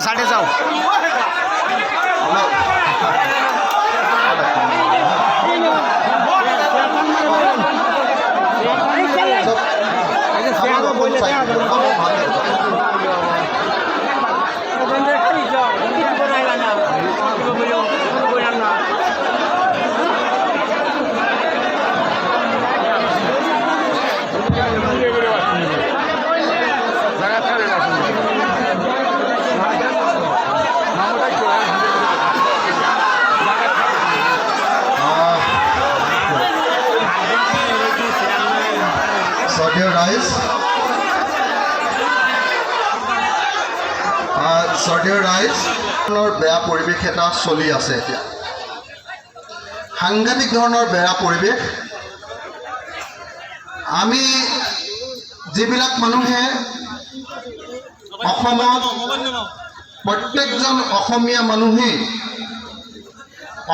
সাইডে যাও বেয়া পৰিৱেশ এটা চলি আছে এতিয়া সাংঘাতিক ধৰণৰ বেয়া পৰিৱেশ আমি যিবিলাক মানুহে অসমত প্ৰত্যেকজন অসমীয়া মানুহেই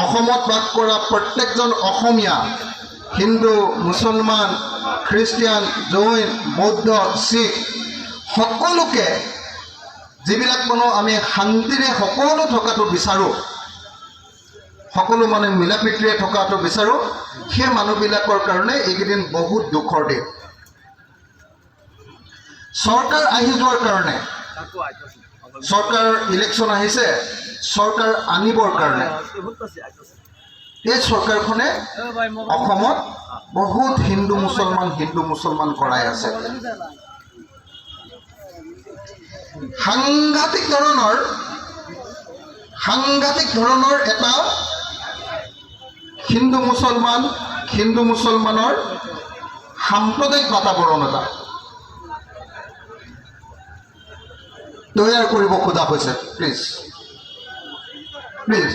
অসমত বাস কৰা প্ৰত্যেকজন অসমীয়া হিন্দু মুছলমান খ্ৰীষ্টিয়ান জৈন বৌদ্ধ শিখ সকলোকে যিবিলাক মানুহ আমি শান্তিৰে সকলো থকাটো বিচাৰোঁ সকলো মানে মিলা প্ৰীতিৰে থকাটো বিচাৰোঁ সেই মানুহবিলাকৰ কাৰণে এইকেইদিন বহুত দুখৰ দিন চৰকাৰ আহি যোৱাৰ কাৰণে চৰকাৰ ইলেকশ্যন আহিছে চৰকাৰ আনিবৰ কাৰণে এই চৰকাৰখনে অসমত বহুত হিন্দু মুছলমান কৰাই আছে সাংঘাতিক ধৰণৰ এটা হিন্দু মুছলমানৰ সাম্প্ৰদায়িক বাতাবৰণ এটা তৈয়াৰ কৰিব খোজা হৈছে প্লিজ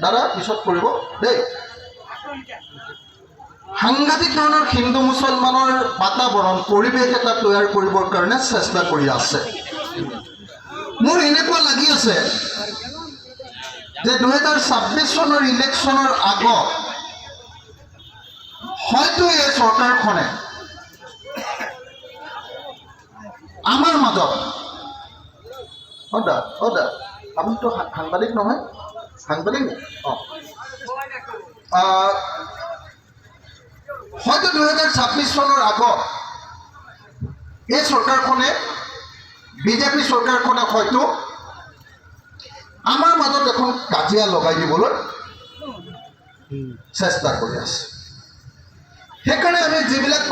দাদা পিছত কৰিব দেই সাংঘাতিক ধৰণৰ হিন্দু মুছলমানৰ বাতাবৰণ পৰিৱেশ এটা তৈয়াৰ কৰিবৰ কাৰণে চেষ্টা কৰি আছে মোৰ এনেকুৱা লাগি আছে যে 2026 চনৰ ইলেকশ্যনৰ আগত হয়তো এই চৰকাৰখনে আমাৰ মাজত আপুনিতো সাংবাদিক নহয় সাংবাদিক হয়তো 2026 চনৰ আগত এই চৰকাৰখনে বিজেপি চৰকাৰখনে হয়তো আমাৰ মাজত এখন কাজিয়া লগাই দিবলৈ চেষ্টা কৰি আছে সেইকাৰণে আমি যিবিলাক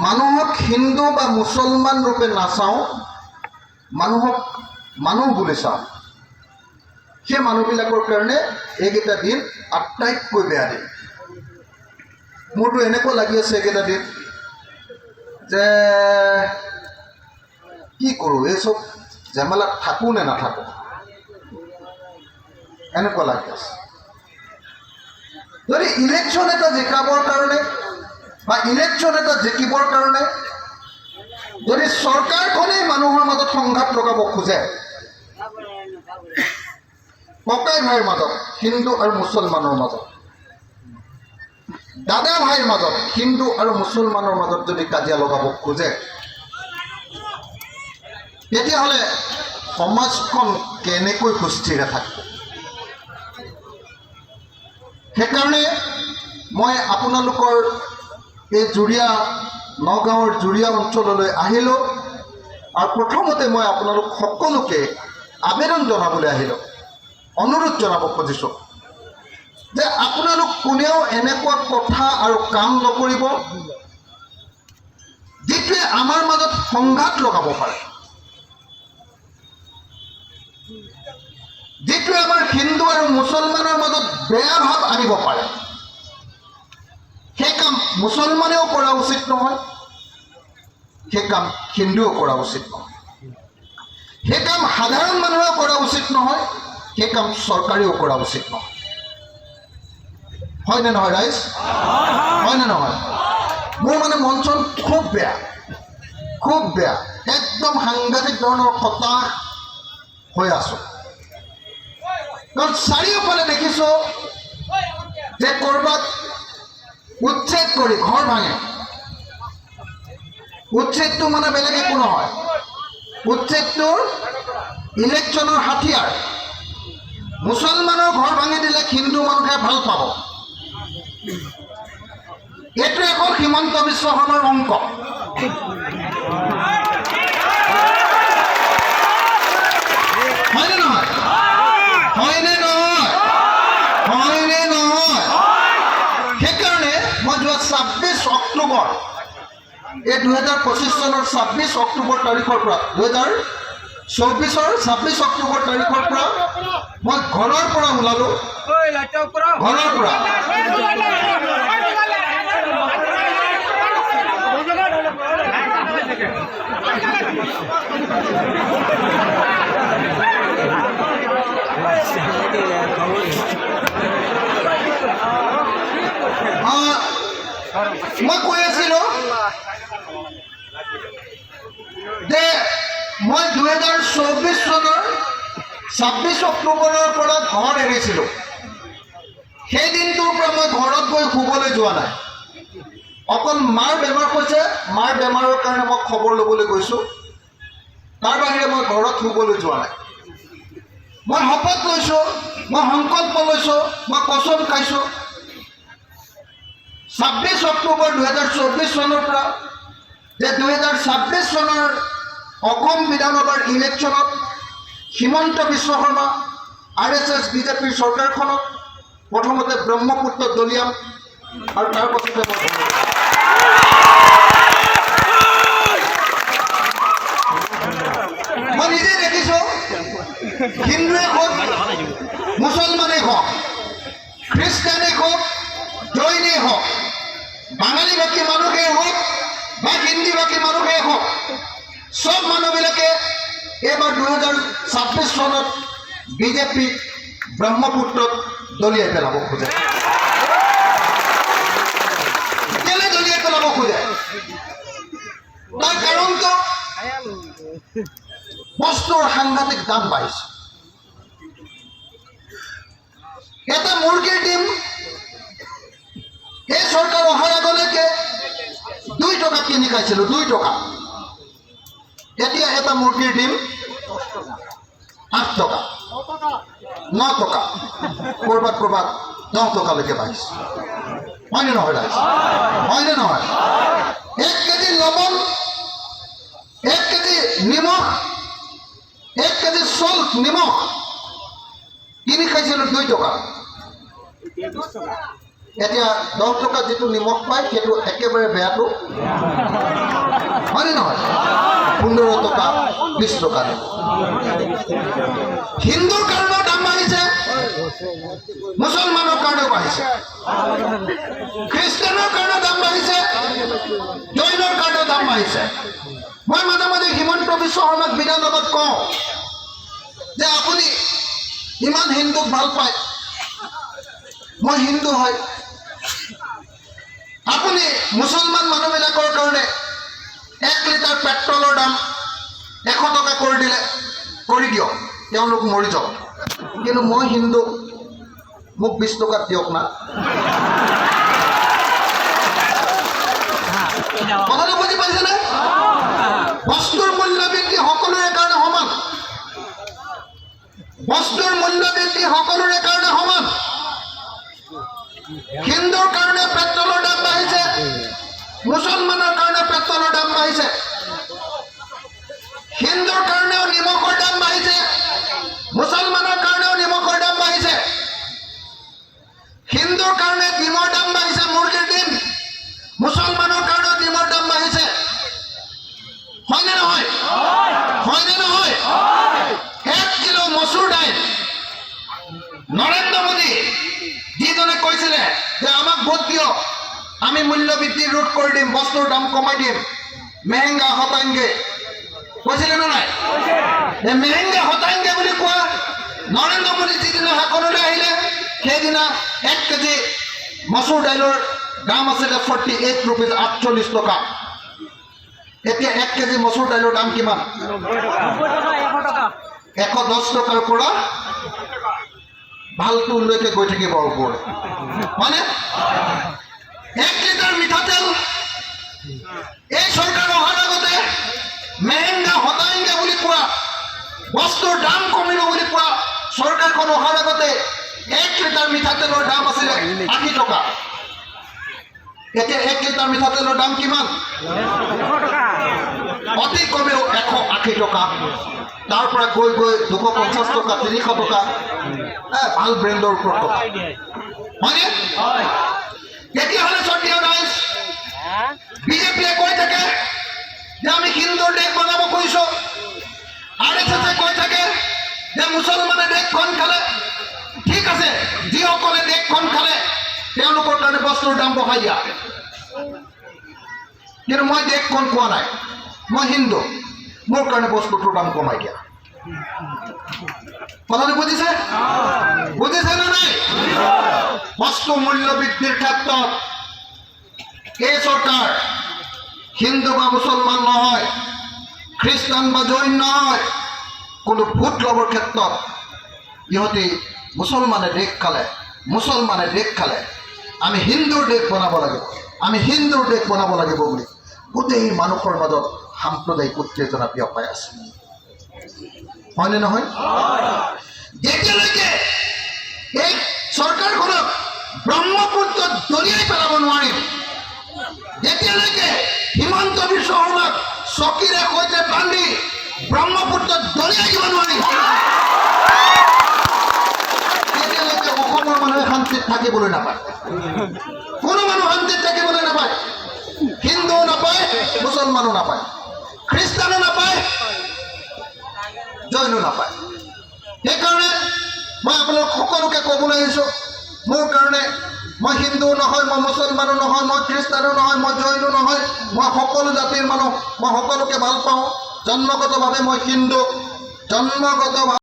মানুহক হিন্দু বা মুছলমান ৰূপে নাচাওঁ মানুহক মানুহ বুলি চাওঁ সেই মানুহবিলাকৰ কাৰণে এইকেইটা দিন আটাইতকৈ বেয়া দিন মোৰতো এনেকুৱা লাগি আছে এইকেইটা দিন যে কি কৰোঁ এই চব ঝামেলাত থাকোঁ নে নাথাকোঁ এনেকুৱা লাগি আছে যদি ইলেকশ্যন এটা জিকাবৰ কাৰণে বা ইলেকশ্যন এটা জিকিবৰ কাৰণে যদি চৰকাৰখনেই মানুহৰ মাজত সংঘাত লগাব খোজে ককাই ভাইৰ মাজত হিন্দু আৰু মুছলমানৰ মাজত দাদা ভাইৰ মাজত হিন্দু আৰু মুছলমানৰ মাজত যদি কাজিয়া লগাব খোজে তেতিয়াহ'লে সমাজখন কেনেকৈ সুস্থিৰে থাকিব সেইকাৰণে মই আপোনালোকৰ এই নগাঁৱৰ জুৰীয়া অঞ্চললৈ আহিলোঁ আৰু প্ৰথমতে মই আপোনালোক সকলোকে আবেদন জনাবলৈ আহিলোঁ অনুৰোধ জনাব খুজিছোঁ যে আপোনালোক কোনেও এনেকুৱা কথা আৰু কাম নকৰিব যিটোৱে আমাৰ মাজত সংঘাত লগাব পাৰে যিটোৱে আমাৰ হিন্দু আৰু মুছলমানৰ মাজত বেয়া ভাৱ আনিব পাৰে সেই কাম মুছলমানেও কৰা উচিত নহয় সেই কাম হিন্দুও কৰা উচিত নহয় সেই কাম সাধাৰণ মানুহেও কৰা উচিত নহয় সেই কাম চৰকাৰেও কৰা উচিত নহয় হয়নে নহয় ৰাইজ হয়নে নহয় মোৰ মানে মন চন খুব বেয়া একদম সাংঘাতিক ধৰণৰ হতাশ হৈ আছোঁ কাৰণ চাৰিওফালে দেখিছোঁ যে ক'ৰবাত উচ্ছেদ কৰি ঘৰ ভাঙে উচ্ছেদটো মানে বেলেগ একো নহয় উচ্ছেদটোৰ ইলেকশ্যনৰ হাতিয়াৰ মুছলমানৰ ঘৰ ভাঙি দিলে হিন্দু মানুহে ভাল পাব। এইটো এখন হিমন্ত বিশ্ব শৰ্মাৰ অংক। হয়নে নহয়? হয়নে নহয়? হয়নে নহয়? সেইকাৰণে মই যোৱা 26 অক্টোবৰ এই 2025 চনৰ 26 অক্টোবৰ তাৰিখৰ পৰা 2024 26 অক্টোবৰ তাৰিখৰ পৰা মই ঘৰৰ পৰা ওলালো। ঘৰৰ পৰা মই কৈ আছিলো যে মই 2024 চনৰ 26 অক্টোবৰৰ পৰা ঘৰ এৰিছিলো। সেই দিনটোৰ পৰা মই ঘৰত গৈ শুবলৈ যোৱা নাই। অকল মাৰ বেমাৰ হৈছে, মাৰ বেমাৰৰ কাৰণে মই খবৰ ল'বলৈ গৈছোঁ। তাৰ বাহিৰে মই ঘৰত শুবলৈ যোৱা নাই। মই শপত লৈছোঁ, মই সংকল্প লৈছোঁ, মই কচম খাইছোঁ 26 অক্টোবৰ 2024 চনৰ পৰা যে 2026 চনৰ অসম বিধানসভাৰ ইলেকশ্যনত হিমন্ত বিশ্ব শৰ্মা RSS বিজেপিৰ চৰকাৰখনক প্ৰথমতে ব্ৰহ্মপুত্ৰত দলিয়াম আৰু তাৰ পাছতে মই নিজে দেখিছোঁ হিন্দুৱে হওক, মুছলমানেই হওক, খ্ৰীষ্টানেই হওক, জৈনেই হওক, বাঙালী ভাষী মানুহেই হওক বা হিন্দী ভাষী মানুহেই হওক, সব মানুহবিলাকে এইবাৰ 2026 চনত বিজেপিক ব্ৰহ্মপুত্ৰত দলিয়াই পেলাব খোজে। কেলে দলিয়াই পেলাব খোজে? তাৰ কাৰণটো বস্তুৰ সাংঘাতিক দাম বাঢ়িছে। এটা মুৰ্গীৰ ডিম এই চৰকাৰ অহাৰ আগলৈকে 2 টকা কিনি খাইছিলোঁ, 2 টকা। এতিয়া এটা মুৰ্গীৰ ডিম 8 টকা, 9 টকা, ক'ৰবাত 10 টকালৈকে বাঢ়িছে। হয়নে নহয় ৰাইজ? হয়নে নহয়? 1 কেজি লৱণ, 1 কেজি নিমখ, 1 কেজি চল্ট নিমখ কিনি খাইছিলোঁ 2 টকা। এতিয়া 10 টকা যিটো নিমখ পায় সেইটো একেবাৰে বেয়াটো। হয়নে নহয়? 15 টকা 20 টকা। হিন্দুৰ কাৰণেও দাম বাঢ়িছে, মুছলমানৰ কাৰণেও বাঢ়িছে, খ্ৰীষ্টানৰ কাৰণেও দাম বাঢ়িছে, জৈনৰ কাৰণেও দাম বাঢ়িছে। মই মাজে মাজে হিমন্ত বিশ্ব শৰ্মাক বিধানসভাত কওঁ যে আপুনি ইমান হিন্দুক ভাল পায়, মই হিন্দু হয়, আপুনি মুছলমান মানুহবিলাকৰ কাৰণে 1 লিটাৰ পেট্ৰলৰ দাম 100 টকা কৰি দিয়ক, তেওঁলোক মৰি যাওক। কিন্তু মই হিন্দু, মোক 20 টকাত দিয়ক না। কথাটো বুজি পাইছেনে? বস্তুৰ মূল্য বৃদ্ধি সকলোৰে কাৰণে সমান, বস্তুৰ মূল্য বৃদ্ধি সকলোৰে কাৰণে সমান। হিন্দুৰ কাৰণে পেট্ৰলৰ দাম বাঢ়িছে, মুছলমানৰ কাৰণে পেট্ৰলৰ দাম বাঢ়িছে, হিন্দুৰ কাৰণেও নিমখৰ দাম বাঢ়িছে, মুছলমানৰ কাৰণেও নিমখৰ দাম বাঢ়িছে, হিন্দুৰ কাৰণে ডিমৰ দাম বাঢ়িছে, মুৰ্গীৰ ডিম, মুছলমানৰ কাৰণেও ডিমৰ দাম বাঢ়িছে। হয়নে নহয়? হয়নে নহয়? 1 কিলো মচুৰ দাইল নৰেন্দ্ৰ মোদী যিজনে কৈছিলে যে আমাক ভোট দিয়ক, আমি মূল্য বৃদ্ধি ৰোধ কৰি দিম, বস্তুৰ দাম কমাই দিম, মেহেংগা হটাएंगे, কৈছিলে নে নাই? এই মেহেংগা হটাएंगे বুলি কোৱা নৰেন্দ্ৰ মোদী যিদিনা শাসনলৈ আহিলে সেইদিনা 1 কেজি মচুৰ দাইলৰ দাম আছিলে 48 rupees, 48 টকা। এতিয়া 1 কেজি মচুৰ দাইলৰ দাম কিমান? 110 টকাৰ পৰা ভালটোলৈকে গৈ থাকিব ওপৰত। মানে 1 লিটাৰ মিঠাতেল এই চৰকাৰ অহাৰ আগতে মেহেংগা হটাएंगे বুলি কোৱা বস্তুৰ দাম কমিব বুলি কোৱা চৰকাৰখন অহাৰ আগতে 1 লিটাৰ মিঠাতেলৰ দাম আছিলে 80 টকা। এতিয়া 1 লিটাৰ মিঠাতেলৰ দাম কিমান? অতি কমেও 180 টকা। তাৰ পৰা গৈ 250 টকা, 300 টকা, ভাল ব্ৰেণ্ডৰ ওপৰত টকা হয়নে? তেতিয়াহ'লে শ্ৰদ্ধেয় ৰাইজ, বিজেপিয়ে কৈ থাকে যে আমি হিন্দুৰ দেশ বনাব খুজিছো, RSSে কৈ থাকে যে মুছলমানে দেশখন খালে। ঠিক আছে, যিসকলে দেশখন খালে তেওঁলোকৰ কাৰণে বস্তুৰ দাম বঢ়াই দিয়া, কিন্তু মই দেশখন কোৱা নাই, মই হিন্দু, মোৰ কাৰণে বস্তুটোৰ দাম কমাই দিয়া। কথাটো বুজিছে? বুজিছে নে নাই? বস্তু মূল্য বৃদ্ধিৰ ক্ষেত্ৰত এই চৰকাৰ হিন্দু বা মুছলমান নহয়, খ্ৰীষ্টান বা জৈন নহয়, কোনো ভোট ল'বৰ ক্ষেত্ৰত ইহঁতি মুছলমানে দেশ খালে, মুছলমানে দেশ খালে আমি হিন্দুৰ দেশ বনাব লাগিব, আমি হিন্দুৰ দেশ বনাব লাগিব বুলি গোটেই মানুহৰ মাজত সাম্প্ৰদায়িক উত্তেজনা বিয়পাই আছে, হয়নে নহয়? যেতিয়ালৈকে এই চৰকাৰখনক ব্ৰহ্মপুত্ৰত দলিয়াই পেলাব নোৱাৰিম, যেতিয়ালৈকে হিমন্ত বিশ্ব শৰ্মাক চকীৰে সৈতে বান্ধি ব্ৰহ্মপুত্ৰত দলিয়াই দিব নোৱাৰিম, তেতিয়ালৈকে অসমৰ মানুহে শান্তিত থাকিবলৈ নাপায়। কোনো মানুহ শান্তিত থাকিবলৈ নাপায়, হিন্দুও নাপায়, মুছলমানো নাপায়, খ্ৰীষ্টানো নাপায়, জৈনো নাপায়। সেইকাৰণে মই আপোনালোক সকলোকে ক'বলৈ আহিছোঁ, মোৰ কাৰণে মই হিন্দুও নহয়, মই মুছলমানো নহয়, মই খ্ৰীষ্টানো নহয়, মই জৈনো নহয়, মই সকলো জাতিৰ মানুহ, মই সকলোকে ভাল পাওঁ। জন্মগতভাৱে মই হিন্দু, জন্মগতভাৱে